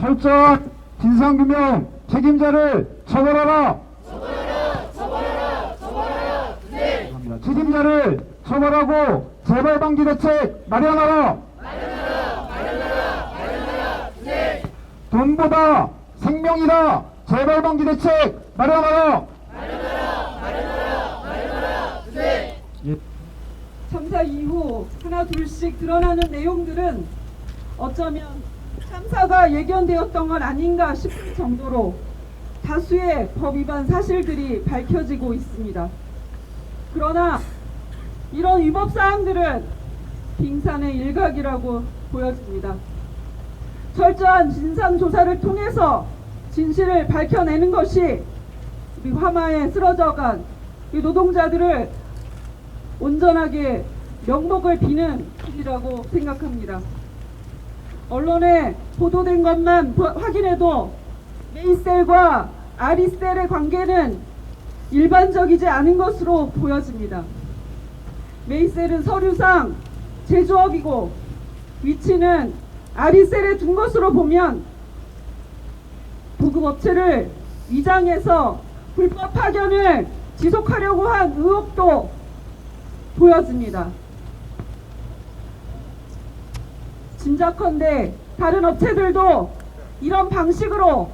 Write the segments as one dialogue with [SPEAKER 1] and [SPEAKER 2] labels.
[SPEAKER 1] 철저한 진상규명 책임자를 처벌하라. 책임자를 처벌하고 재발방지 대책 마련하라. 돈보다 생명이다. 재발방지 대책 마련하라.
[SPEAKER 2] 참사 이후 하나 둘씩 드러나는 내용들은 어쩌면 참사가 예견되었던 건 아닌가 싶을 정도로 다수의 법 위반 사실들이 밝혀지고 있습니다. 그러나 이런 위법 사항들은 빙산의 일각이라고 보여집니다. 철저한 진상조사를 통해서 진실을 밝혀내는 것이 우리 화마에 쓰러져간 이 노동자들을 온전하게 명복을 비는 일이라고 생각합니다. 언론에 보도된 것만 확인해도 메이셀과 아리셀의 관계는 일반적이지 않은 것으로 보여집니다. 메이셀은 서류상 제조업이고 위치는 아리셀에 둔 것으로 보면 보급업체를 위장해서 불법 파견을 지속하려고 한 의혹도 보여집니다. 짐작컨대 다른 업체들도 이런 방식으로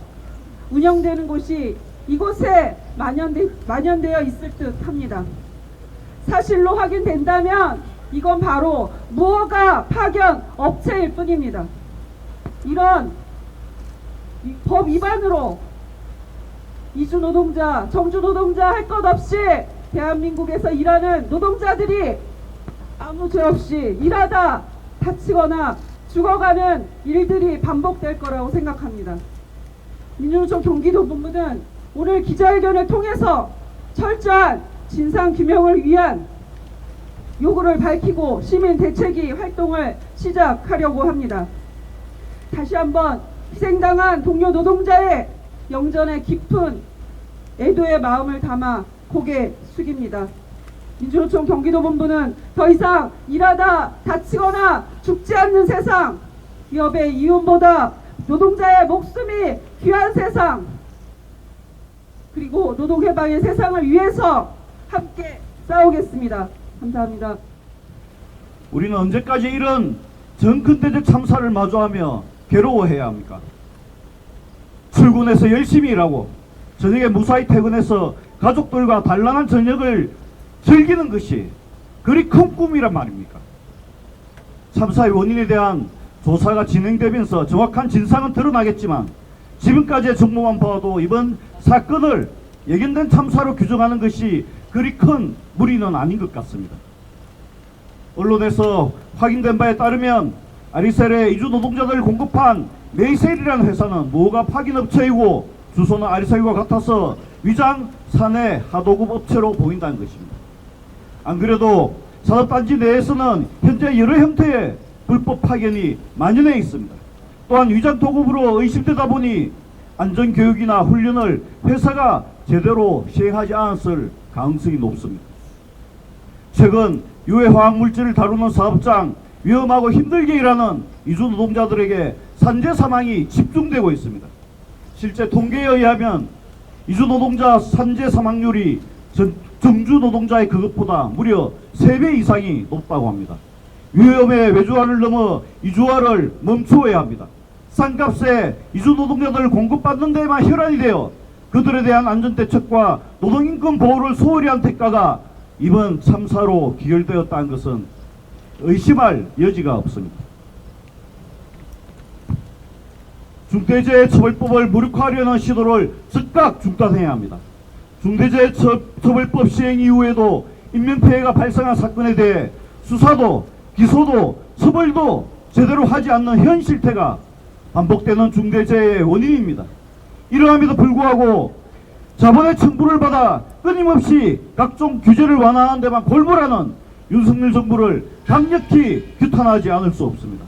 [SPEAKER 2] 운영되는 곳이 이곳에 만연되어 있을 듯 합니다. 사실로 확인된다면 이건 바로 무허가 파견 업체일 뿐입니다. 이런 법 위반으로 이주 노동자, 정주 노동자 할 것 없이 대한민국에서 일하는 노동자들이 아무 죄 없이 일하다 다치거나 죽어가는 일들이 반복될 거라고 생각합니다. 민주노총 경기도본부는 오늘 기자회견을 통해서 철저한 진상규명을 위한 요구를 밝히고 시민 대책위 활동을 시작하려고 합니다. 다시 한번 희생당한 동료 노동자의 영전에 깊은 애도의 마음을 담아 고개 숙입니다. 민주노총 경기도본부는 더 이상 일하다 다치거나 죽지 않는 세상, 기업의 이윤보다 노동자의 목숨이 귀한 세상, 그리고 노동해방의 세상을 위해서 함께 싸우겠습니다. 감사합니다.
[SPEAKER 3] 우리는 언제까지 이런 전근대적 참사를 마주하며 괴로워해야 합니까? 출근해서 열심히 일하고 저녁에 무사히 퇴근해서 가족들과 단란한 저녁을 즐기는 것이 그리 큰 꿈이란 말입니까? 참사의 원인에 대한 조사가 진행되면서 정확한 진상은 드러나겠지만 지금까지의 정보만 봐도 이번 사건을 예견된 참사로 규정하는 것이 그리 큰 무리는 아닌 것 같습니다. 언론에서 확인된 바에 따르면 아리셀의 이주 노동자들을 공급한 메이셀이라는 회사는 무허가 파견업체이고 주소는 아리셀과 같아서 위장 사내 하도급 업체로 보인다는 것입니다. 안 그래도 산업단지 내에서는 현재 여러 형태의 불법 파견이 만연해 있습니다. 또한 위장 도급으로 의심되다 보니 안전교육이나 훈련을 회사가 제대로 시행하지 않았을 가능성이 높습니다. 최근 유해 화학물질을 다루는 사업장, 위험하고 힘들게 일하는 이주 노동자들에게 산재 사망이 집중되고 있습니다. 실제 통계에 의하면 이주 노동자 산재 사망률이 정주 노동자의 그것보다 무려 3배 이상이 높다고 합니다. 위험의 외주화를 넘어 이주화를 멈추어야 합니다. 싼값에 이주 노동자들을 공급받는 데에만 혈안이 되어 그들에 대한 안전대책과 노동인권 보호를 소홀히 한 대가가 이번 참사로 기결되었다는 것은 의심할 여지가 없습니다. 중대재해처벌법을 무력화하려는 시도를 즉각 중단해야 합니다. 중대재해처벌법 시행 이후에도 인명피해가 발생한 사건에 대해 수사도 기소도 처벌도 제대로 하지 않는 현 실태가 반복되는 중대재해의 원인입니다. 이러함에도 불구하고 자본의 청부를 받아 끊임없이 각종 규제를 완화하는 데만 골몰하는 윤석열 정부를 강력히 규탄하지 않을 수 없습니다.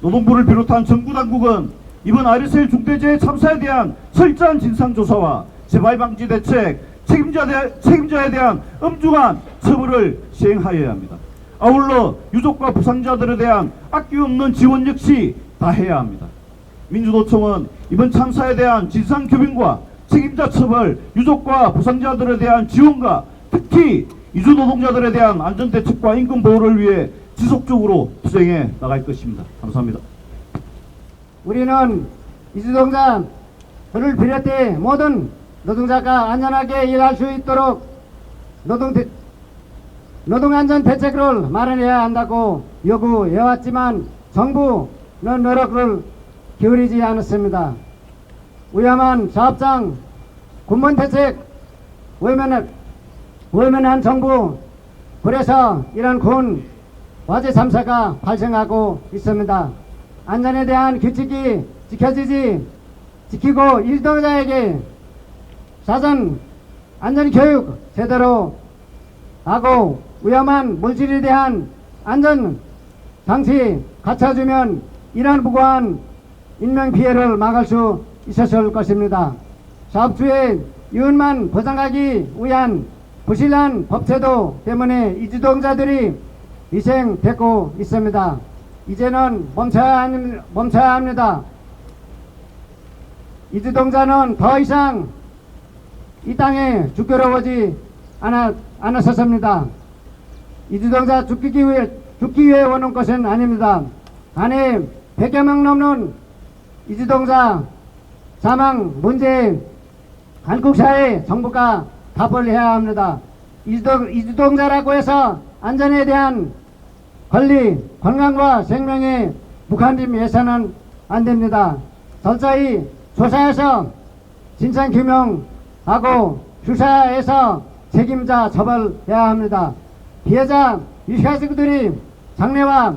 [SPEAKER 3] 노동부를 비롯한 정부 당국은 이번 아리셀 중대재해 참사에 대한 철저한 진상조사와 재발방지 대책, 책임자에 대한 엄중한 처벌을 시행하여야 합니다. 아울러 유족과 부상자들에 대한 아낌없는 지원 역시 다해야 합니다. 민주노총은 이번 참사에 대한 진상규명과 책임자 처벌, 유족과 부상자들에 대한 지원과 특히 이주 노동자들에 대한 안전대책과 임금보호를 위해 지속적으로 투쟁해 나갈 것입니다. 감사합니다.
[SPEAKER 4] 우리는 이주노동자들을 비롯해 모든 노동자가 안전하게 일할 수 있도록 노동안전대책을 마련해야 한다고 요구해왔지만 정부는 노력을 기울이지 않았습니다. 위험한 사업장, 군번대책, 외면한 정부, 그래서 이런 군 화재 참사가 발생하고 있습니다. 안전에 대한 규칙이 지키고 일동자에게 사전 안전교육 제대로 하고 위험한 물질에 대한 안전 장치 갖춰주면 이런 무고한 인명피해를 막을 수 있었을 것입니다. 사업주의 이윤만 보장하기 위한 부실한 법제도 때문에 이주노동자들이 희생되고 있습니다. 이제는 멈춰야 합니다. 이주노동자는 더 이상 이 땅에 죽기로 오지 않았었습니다. 이주노동자 죽기 위해 오는 것은 아닙니다. 안에 100여 명 넘는 이주노동자 사망 문제에 한국 사회 정부가 답을 해야 합니다. 이주노동자라고 해서 안전에 대한 권리, 건강과 생명에 무관심해서는 안 됩니다. 철저히 조사해서 진상규명하고 수사해서 책임자 처벌해야 합니다. 피해자 유가족들이 장래와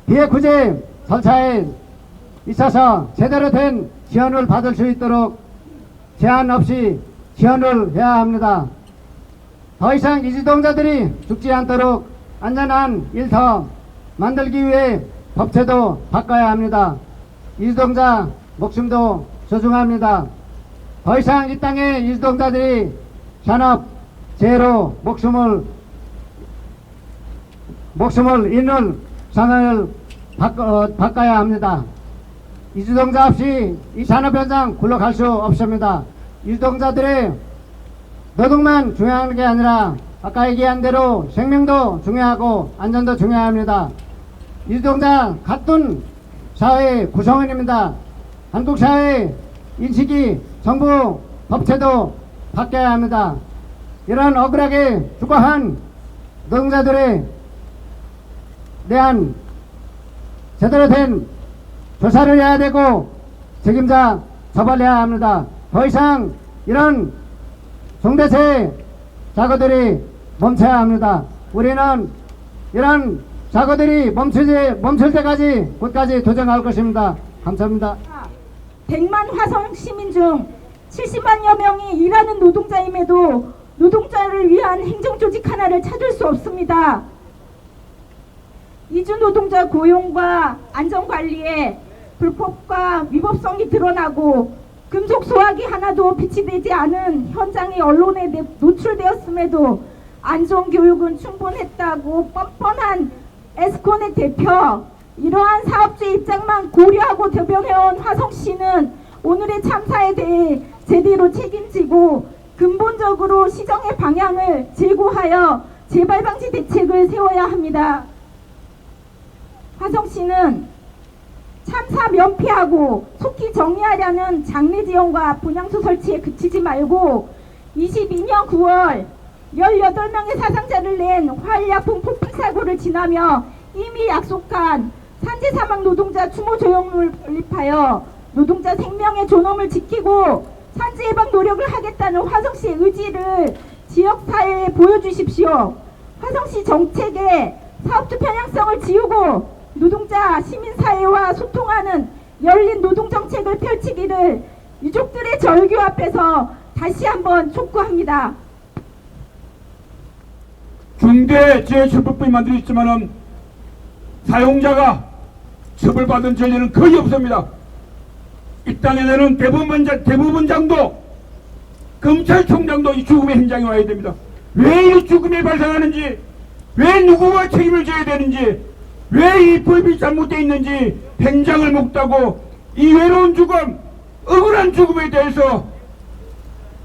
[SPEAKER 4] 피해 구제 절차에 있어서 제대로 된 지원을 받을 수 있도록 제한 없이 지원을 해야 합니다. 더 이상 이주노동자들이 죽지 않도록 안전한 일터 만들기 위해 법제도 바꿔야 합니다. 이주노동자 목숨도 소중합니다. 더 이상 이 땅에 이주노동자들이 산업재해로 목숨을 잃는 상황을 바꿔야 합니다. 이주노동자 없이 이 산업 현장 굴러갈 수 없습니다. 이주노동자들의 노동만 중요한 게 아니라 아까 얘기한 대로 생명도 중요하고 안전도 중요합니다. 이주노동자 같은 사회 구성원입니다. 한국 사회 인식이 정부 법제도 바뀌어야 합니다. 이런 억울하게 죽어한 노동자들에 대한 제대로 된 조사를 해야 되고 책임자 처벌해야 합니다. 더 이상 이런 중대재해 사고들이 멈춰야 합니다. 우리는 이런 사고들이 멈출 때까지 끝까지 도전할 것입니다. 감사합니다.
[SPEAKER 5] 100만 화성 시민 중 70만여 명이 일하는 노동자임에도 노동자를 위한 행정조직 하나를 찾을 수 없습니다. 이주 노동자 고용과 안전관리에 불법과 위법성이 드러나고 금속 소화기 하나도 비치되지 않은 현장이 언론에 노출되었음에도 안전교육은 충분했다고 뻔뻔한 에스콘의 대표, 이러한 사업주의 입장만 고려하고 대변해온 화성시는 오늘의 참사에 대해 제대로 책임지고 근본적으로 시정의 방향을 제고하여 재발방지 대책을 세워야 합니다. 화성시는 참사 면피하고 속히 정리하려는 장례 지원과 분향소 설치에 그치지 말고 22년 9월 18명의 사상자를 낸 화학약품 폭발 사고를 지나며 이미 약속한 산재 사망 노동자 추모 조형물을 건립하여 노동자 생명의 존엄을 지키고 산재 예방 노력을 하겠다는 화성시의 의지를 지역사회에 보여주십시오. 화성시 정책의 사업주 편향성을 지우고 노동자 시민사회와 소통하는 열린 노동정책을 펼치기를 유족들의 절규 앞에서 다시 한번 촉구합니다.
[SPEAKER 6] 중대재해처벌법이 만들어졌지만은 사용자가 처벌받은 전례는 거의 없습니다. 이 땅에는 대법원장도 검찰총장도 이 죽음의 현장에 와야 됩니다. 왜 이 죽음이 발생하는지, 왜 누구가 책임을 져야 되는지 왜 이 법이 잘못되어 있는지 행장을 묵다고 이 외로운 죽음, 억울한 죽음에 대해서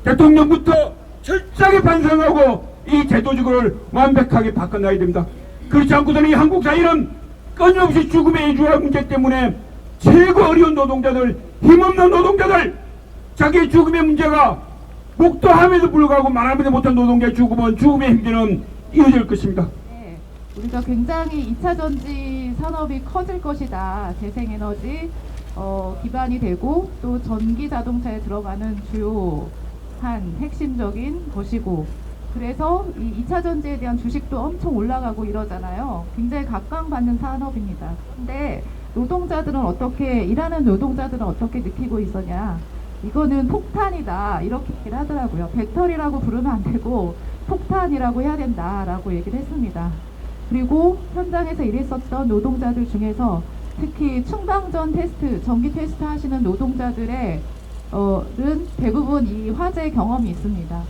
[SPEAKER 6] 대통령부터 철저하게 반성하고 이 제도직을 완벽하게 바꿔놔야 됩니다. 그렇지 않고서는 이 한국 사회는 끊임없이 죽음의 이주화 문제 때문에 최고 어려운 노동자들, 힘없는 노동자들, 자기의 죽음의 문제가 목도함에도 불구하고 말하지 못한 노동자의 죽음은 죽음의 행진은 이어질 것입니다.
[SPEAKER 7] 네, 우리가 굉장히 2차 전지 산업이 커질 것이다. 재생에너지 기반이 되고 또 전기 자동차에 들어가는 주요한 핵심적인 것이고, 그래서 이 2차 전지에 대한 주식도 엄청 올라가고 이러잖아요. 굉장히 각광받는 산업입니다. 근데 노동자들은 어떻게, 일하는 노동자들은 어떻게 느끼고 있었냐? 이거는 폭탄이다, 이렇게 얘기를 하더라고요. 배터리라고 부르면 안 되고 폭탄이라고 해야 된다라고 얘기를 했습니다. 그리고 현장에서 일했었던 노동자들 중에서 특히 충방전 테스트, 전기 테스트 하시는 노동자들의 은 대부분 이 화재 경험이 있습니다.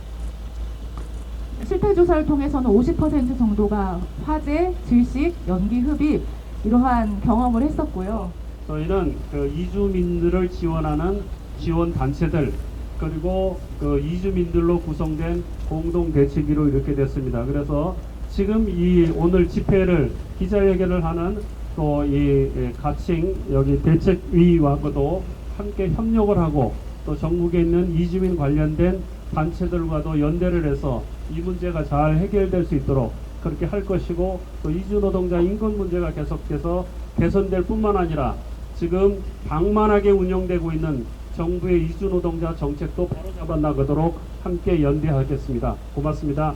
[SPEAKER 7] 실태조사를 통해서는 50% 정도가 화재, 질식, 연기 흡입 이러한 경험을 했었고요.
[SPEAKER 8] 저희는 그 이주민들을 지원하는 지원 단체들, 그리고 그 이주민들로 구성된 공동 대책위로 이렇게 됐습니다. 그래서 지금 이 오늘 집회를 기자회견을 하는 또 이 가칭 여기 대책위와도 함께 협력을 하고 또 전국에 있는 이주민 관련된 단체들과도 연대를 해서 이 문제가 잘 해결될 수 있도록 그렇게 할 것이고, 또 이주 노동자 인권 문제가 계속해서 개선될 뿐만 아니라 지금 방만하게 운영되고 있는 정부의 이주 노동자 정책도 바로잡아 나가도록 함께 연대하겠습니다. 고맙습니다.